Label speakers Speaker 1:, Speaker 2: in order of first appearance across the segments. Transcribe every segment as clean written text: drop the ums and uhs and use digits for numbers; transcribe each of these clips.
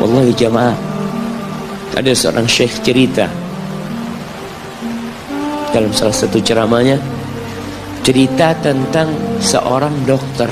Speaker 1: Wallahi jamaah, ada seorang syekh cerita dalam salah satu ceramahnya, cerita tentang seorang dokter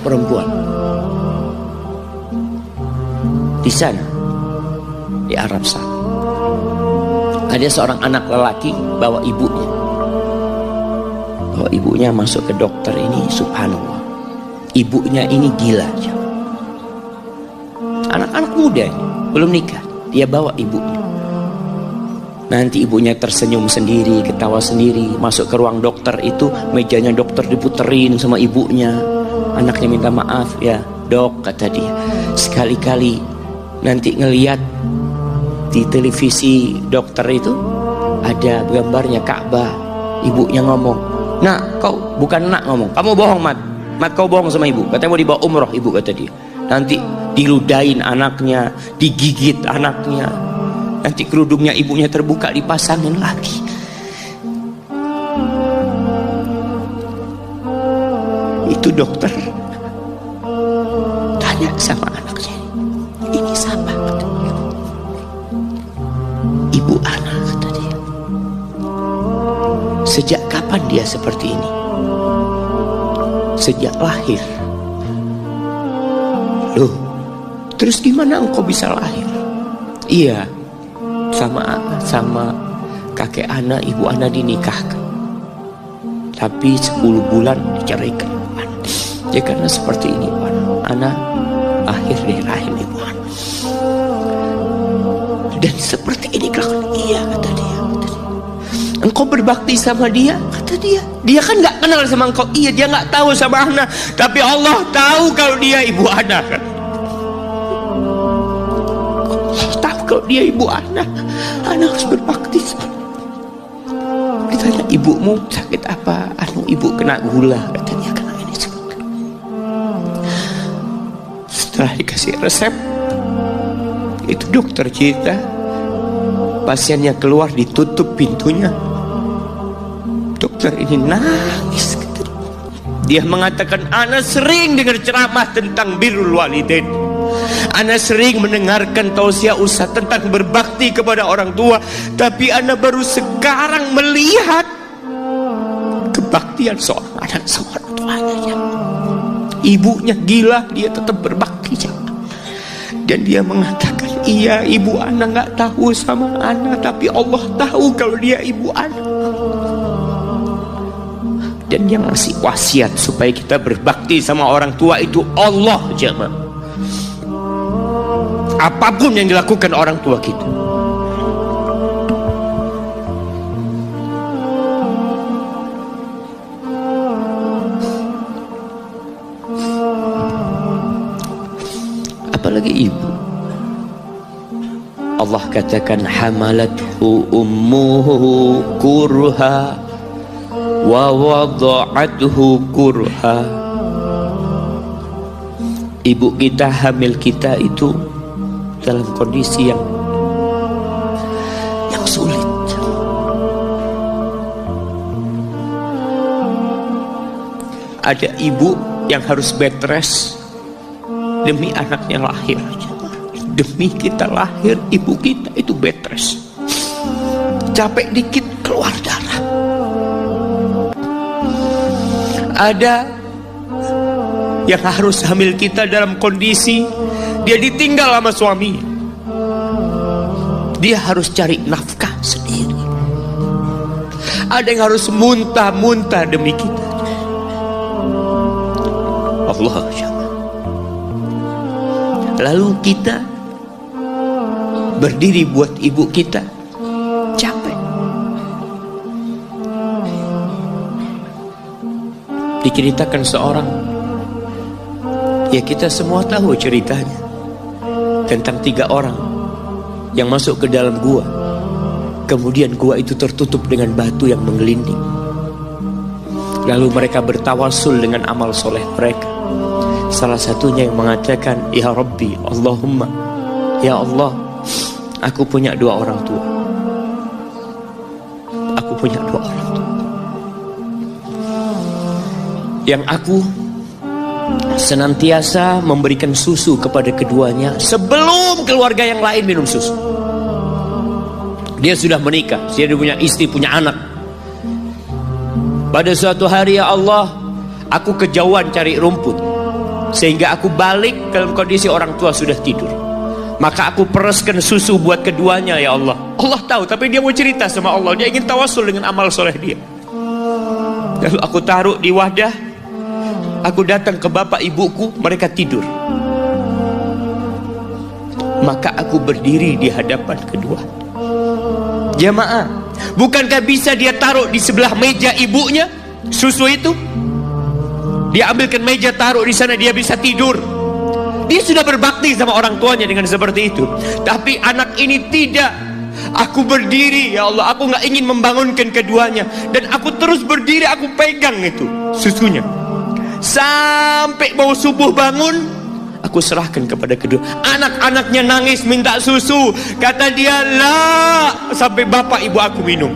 Speaker 1: perempuan di sana, di Arab sana. Ada seorang anak lelaki bawa ibunya masuk ke dokter ini. Subhanallah, ibunya ini gila. Anak-anak muda ini, belum nikah, dia bawa ibunya. Nanti ibunya tersenyum sendiri, ketawa sendiri. Masuk ke ruang dokter itu, mejanya dokter diputerin sama ibunya. Anaknya minta maaf, ya dok, kata dia, sekali-kali nanti ngeliat di televisi dokter itu ada gambarnya Ka'bah. Ibunya ngomong, nak, kau bukan nak ngomong, kamu bohong mat kau bohong sama ibu, katanya mau dibawa umroh ibu, kata dia. Nanti diludahin anaknya, digigit anaknya, nanti kerudungnya ibunya terbuka dipasangin lagi. Itu dokter tanya sama anaknya, ini siapa? Ibu anak, kata dia. Sejak kapan dia seperti ini? Sejak lahir. Loh, terus gimana engkau bisa lahir? Iya, sama kakek ana, ibu ana dinikahkan, tapi 10 bulan diceraikan. Ya karena seperti ini, ana lahir dari rahim ibu ana. Dan seperti ini kelakuan. Iya, kata dia. Engkau berbakti sama dia, kata dia. Dia kan nggak kenal sama engkau. Iya, dia nggak tahu sama ana, tapi Allah tahu kalau dia ibu ana. Tahu kalau dia ibu ana harus berbakti sama. Ditanya, ibumu sakit apa? Ibu kena gula, katanya, kena ini semua. Setelah dikasih resep, itu dokter cerita, pasiennya keluar, ditutup pintunya. Dokter ini nangis. Dia mengatakan, ana sering dengar ceramah tentang birrul walidain, ana sering mendengarkan tausiah ustaz tentang berbakti kepada orang tua, tapi ana baru sekarang melihat kebaktian seorang anak sama orang tuanya. Ibunya gila, dia tetap berbakti. Dan dia mengatakan, iya, ibu ana nggak tahu sama ana, tapi Allah tahu kalau dia ibu ana. Dan yang ngasih wasiat supaya kita berbakti sama orang tua itu Allah, jemaah. Apapun yang dilakukan orang tua kita. Apalagi ibu. Allah katakan, hamalathu ummuhu kurha wa wada'athu kurha. Ibu kita hamil kita itu dalam kondisi yang sulit. Ada ibu yang harus bed rest demi anaknya lahir. Demi kita lahir, ibu kita itu bed rest. Capek dikit keluar darah. Ada yang harus hamil kita dalam kondisi dia ditinggal sama suami. Dia harus cari nafkah sendiri. Ada yang harus muntah-muntah demi kita. Allah. Lalu kita berdiri buat ibu kita, capek. Diceritakan seorang, ya kita semua tahu ceritanya, tentang 3 orang yang masuk ke dalam gua. Kemudian gua itu tertutup dengan batu yang menggelinding. Lalu mereka bertawasul dengan amal soleh mereka. Salah satunya yang mengatakan, ya Rabbi, Allahumma, ya Allah, aku punya 2 orang tua. Aku punya 2 orang tua yang aku senantiasa memberikan susu kepada keduanya sebelum keluarga yang lain minum susu. Dia sudah menikah, dia punya istri, punya anak. Pada suatu hari, ya Allah, aku kejauhan cari rumput, sehingga aku balik dalam kondisi orang tua sudah tidur. Maka aku pereskan susu buat keduanya, ya Allah. Allah tahu, tapi dia mau cerita sama Allah. Dia ingin tawasul dengan amal soleh dia. Lalu aku taruh di wadah. Aku datang ke bapak ibuku, mereka tidur. Maka aku berdiri di hadapan kedua. Jamaah, bukankah bisa dia taruh di sebelah meja ibunya susu itu? Dia ambilkan meja, taruh di sana, dia bisa tidur. Dia sudah berbakti sama orang tuanya dengan seperti itu. Tapi anak ini tidak. Aku berdiri, ya Allah, aku gak ingin membangunkan keduanya. Dan aku terus berdiri, aku pegang itu susunya. Sampai mau subuh bangun, aku serahkan kepada kedua. Anak-anaknya nangis minta susu. Kata dia, lah, sampai bapak ibu aku minum.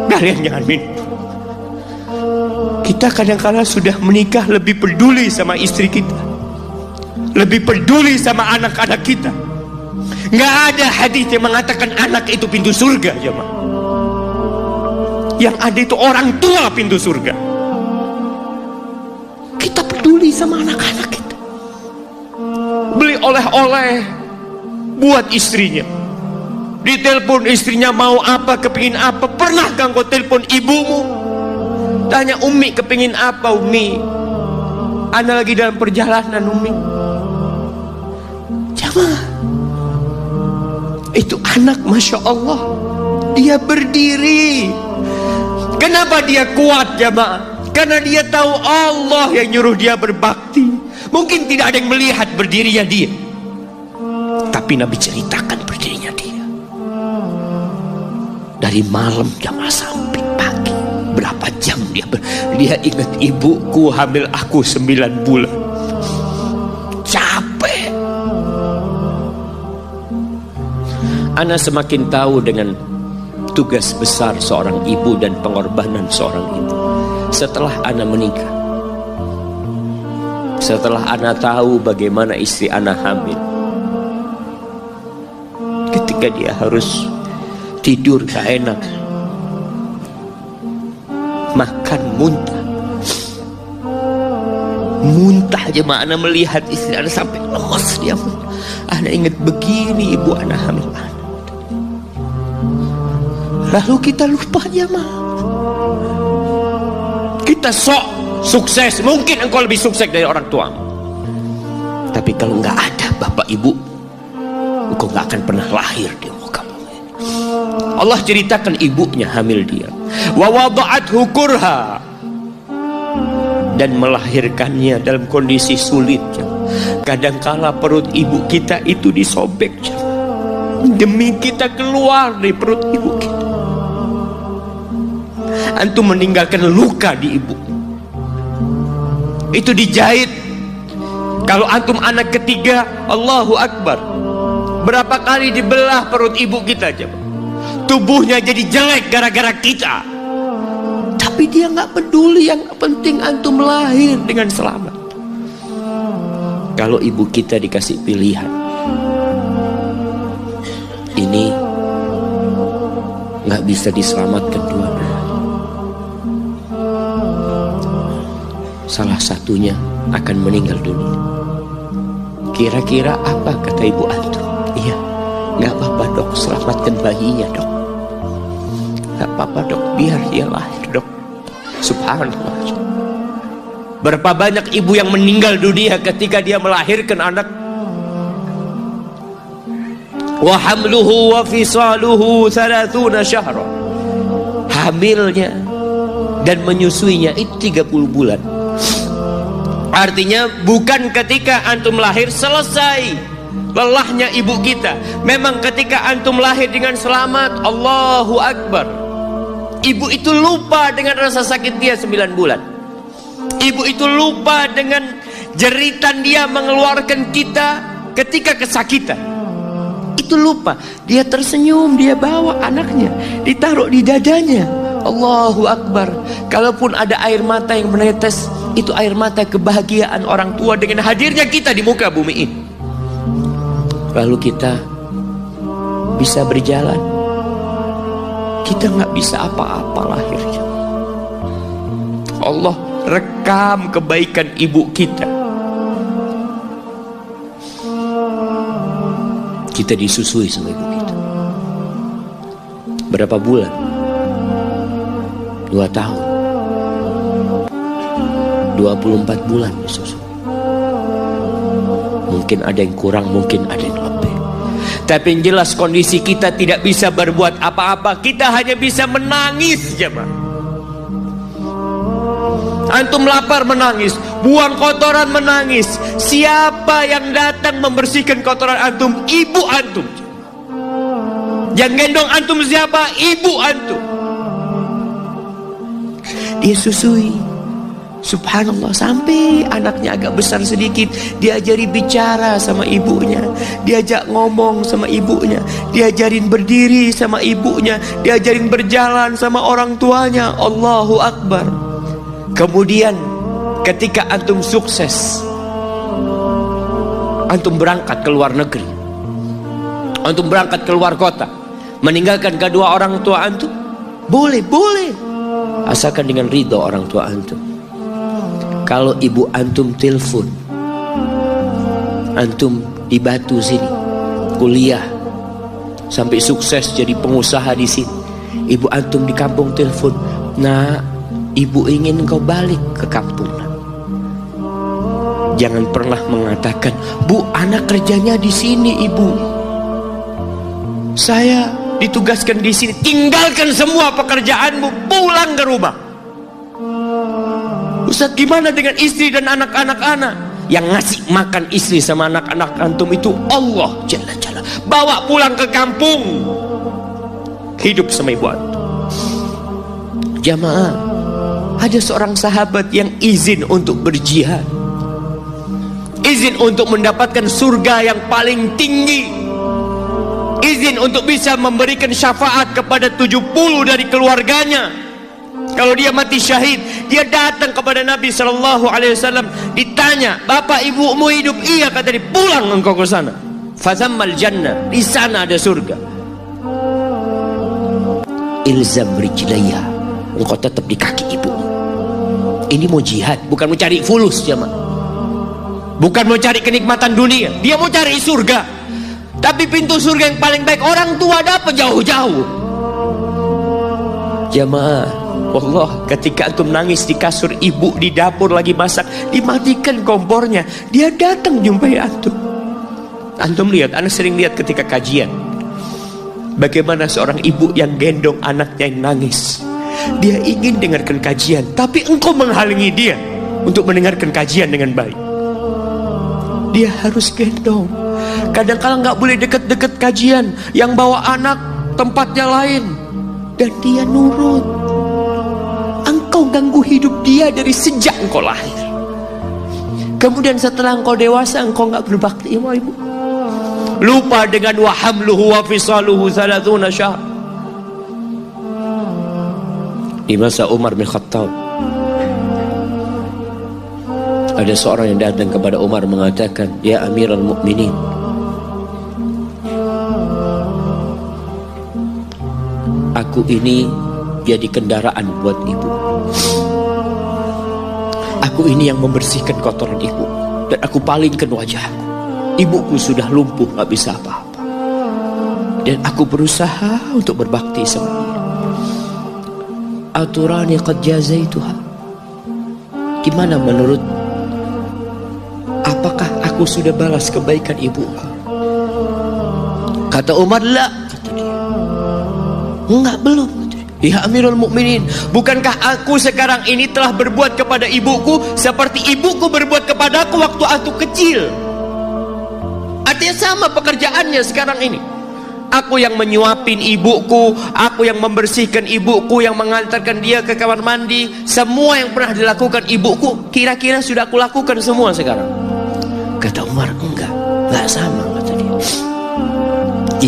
Speaker 1: Kalian jangan minum. Kita kadang-kadang sudah menikah lebih peduli sama istri kita, lebih peduli sama anak-anak kita. Nggak ada hadis yang mengatakan anak itu pintu surga, jemaah. Yang ada itu orang tua pintu surga. Kita peduli sama anak-anak kita. Beli oleh-oleh buat istrinya. Ditelepon istrinya mau apa, kepingin apa. Pernahkah engkau telepon ibumu? Tanya, Umi kepingin apa, Umi? Ana lagi dalam perjalanan, Umi. Jamaah, itu anak, Masya Allah, dia berdiri. Kenapa dia kuat, jamaah? Karena dia tahu Allah yang nyuruh dia berbakti. Mungkin tidak ada yang melihat berdirinya dia, tapi Nabi ceritakan berdirinya dia. Dari malam jamaah sampai pagi, berapa jam dia ingat, ibuku hamil aku 9 bulan. Capek. Ana semakin tahu dengan tugas besar seorang ibu dan pengorbanan seorang ibu setelah Ana menikah. Setelah Ana tahu bagaimana istri Ana hamil, ketika dia harus tidur gak enak, makan muntah jemaah. Ana melihat istri Ana sampai lemas dia. Ana ingat begini ibu Ana hamil Ana. Lalu kita lupa jemaah. Kita sok sukses, mungkin engkau lebih sukses dari orang tua. Tapi kalau nggak ada bapak ibu, engkau nggak akan pernah lahir di muka bumi. Allah ceritakan ibunya hamil dia. Wa wada'athu kurha, dan melahirkannya dalam kondisi sulit. Kadangkala perut ibu kita itu disobek demi kita keluar dari perut ibu kita. Antum meninggalkan luka di ibu, itu dijahit. Kalau antum anak ketiga, Allahu Akbar, berapa kali dibelah perut ibu kita aja. Tubuhnya jadi jelek gara-gara kita. Tapi dia nggak peduli, yang penting antum lahir dengan selamat. Kalau ibu kita dikasih pilihan, ini nggak bisa diselamatkan dua-duanya, salah satunya akan meninggal dunia. Kira-kira apa kata ibu antum? Iya, nggak apa-apa dok, selamatkan bayinya dok. Nggak apa-apa dok, biar dia lahir dok. Subhanallah. Berapa banyak ibu yang meninggal dunia ketika dia melahirkan anak. Wa hamluhu wa fisaluhu 30 syahra. Hamilnya dan menyusuinya itu 30 bulan. Artinya bukan ketika antum lahir selesai lelahnya ibu kita. Memang ketika antum lahir dengan selamat, Allahu Akbar, ibu itu lupa dengan rasa sakit dia 9 bulan. Ibu itu lupa dengan jeritan dia mengeluarkan kita ketika kesakitan. Itu lupa. Dia tersenyum, dia bawa anaknya, ditaruh di dadanya. Allahu Akbar. Kalaupun ada air mata yang menetes, itu air mata kebahagiaan orang tua dengan hadirnya kita di muka bumi ini. Lalu kita bisa berjalan, kita nggak bisa apa-apa lahirnya. Allah rekam kebaikan ibu kita. Kita disusui sama ibu kita. Berapa bulan? 2 tahun. 24 bulan disusui. Mungkin ada yang kurang, mungkin ada yang lebih. Tapi yang jelas kondisi kita tidak bisa berbuat apa-apa. Kita hanya bisa menangis, jemaah. Antum lapar menangis, buang kotoran menangis. Siapa yang datang membersihkan kotoran antum? Ibu antum. Yang gendong antum siapa? Ibu antum. Dia susui, subhanallah, sampai anaknya agak besar sedikit, diajari bicara sama ibunya, diajak ngomong sama ibunya, diajarin berdiri sama ibunya, diajarin berjalan sama orang tuanya. Allahu Akbar. Kemudian ketika antum sukses, antum berangkat ke luar negeri, antum berangkat ke luar kota, meninggalkan kedua orang tua antum, boleh, asalkan dengan ridho orang tua antum. Kalau ibu antum telepon, antum di Batu sini kuliah sampai sukses jadi pengusaha di sini, ibu antum di kampung telepon, nah, ibu ingin kau balik ke kampung. Jangan pernah mengatakan, Bu, anak kerjanya di sini, Ibu. Saya ditugaskan di sini. Tinggalkan semua pekerjaanmu, pulang ke rumah. Ustaz, gimana dengan istri dan anak-anak anak? Yang ngasih makan istri sama anak-anak antum itu Allah Jalla Jalla. Bawa pulang ke kampung, hidup sama ibu antum. Jamaah, ada seorang sahabat yang izin untuk berjihad, izin untuk mendapatkan surga yang paling tinggi, izin untuk bisa memberikan syafaat kepada 70 dari keluarganya. Kalau dia mati syahid, dia datang kepada Nabi SAW, ditanya, bapak ibumu hidup? Iya, kata dia. Pulang engkau ke sana, fazammal jannah, di sana ada surga. Ilzam rijlaya, engkau tetap di kaki ibu. Ini mau jihad, bukan mau cari fulus, jemaah. Bukan mau cari kenikmatan dunia, dia mau cari surga. Tapi pintu surga yang paling baik orang tua dapat jauh-jauh. Jemaah, wallah, ketika antum nangis di kasur ibu di dapur lagi masak, dimatikan kompornya, dia datang jumpai antum. Antum lihat, anak sering lihat ketika kajian, bagaimana seorang ibu yang gendong anaknya yang nangis. Dia ingin dengarkan kajian, tapi engkau menghalangi dia untuk mendengarkan kajian dengan baik. Dia harus gendong. Kadang-kadang nggak boleh deket-deket kajian, yang bawa anak tempatnya lain, dan dia nurut. Engkau ganggu hidup dia dari sejak engkau lahir. Kemudian setelah engkau dewasa, engkau nggak berbakti sama ibu. Lupa dengan wa hamluhu wa fisaluhu 30 syahr. Di masa Umar bin Khattab, ada seorang yang datang kepada Umar mengatakan, ya Amirul Mukminin, aku ini jadi kendaraan buat ibu. Aku ini yang membersihkan kotoran ibu, dan aku palingkan wajahku. Ibuku sudah lumpuh, gak bisa apa-apa, dan aku berusaha untuk berbakti sama dia. Aturani qad jazaituha. Gimana menurut, apakah aku sudah balas kebaikan ibuku? Kata Umar, la, kata dia. Enggak, belum. Ya Amirul Mukminin, bukankah aku sekarang ini telah berbuat kepada ibuku seperti ibuku berbuat kepadaku waktu aku kecil? Artinya sama pekerjaannya sekarang ini. Aku yang menyuapin ibuku, aku yang membersihkan ibuku, yang mengantarkan dia ke kamar mandi. Semua yang pernah dilakukan ibuku, kira-kira sudah aku lakukan semua sekarang. Kata Umar, enggak sama, kata dia.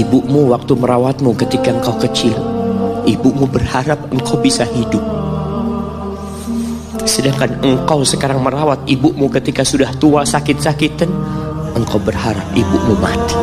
Speaker 1: Ibumu waktu merawatmu ketika engkau kecil, Ibumu berharap engkau bisa hidup. Sedangkan engkau sekarang merawat ibumu ketika sudah tua sakit-sakitan, engkau berharap ibumu mati.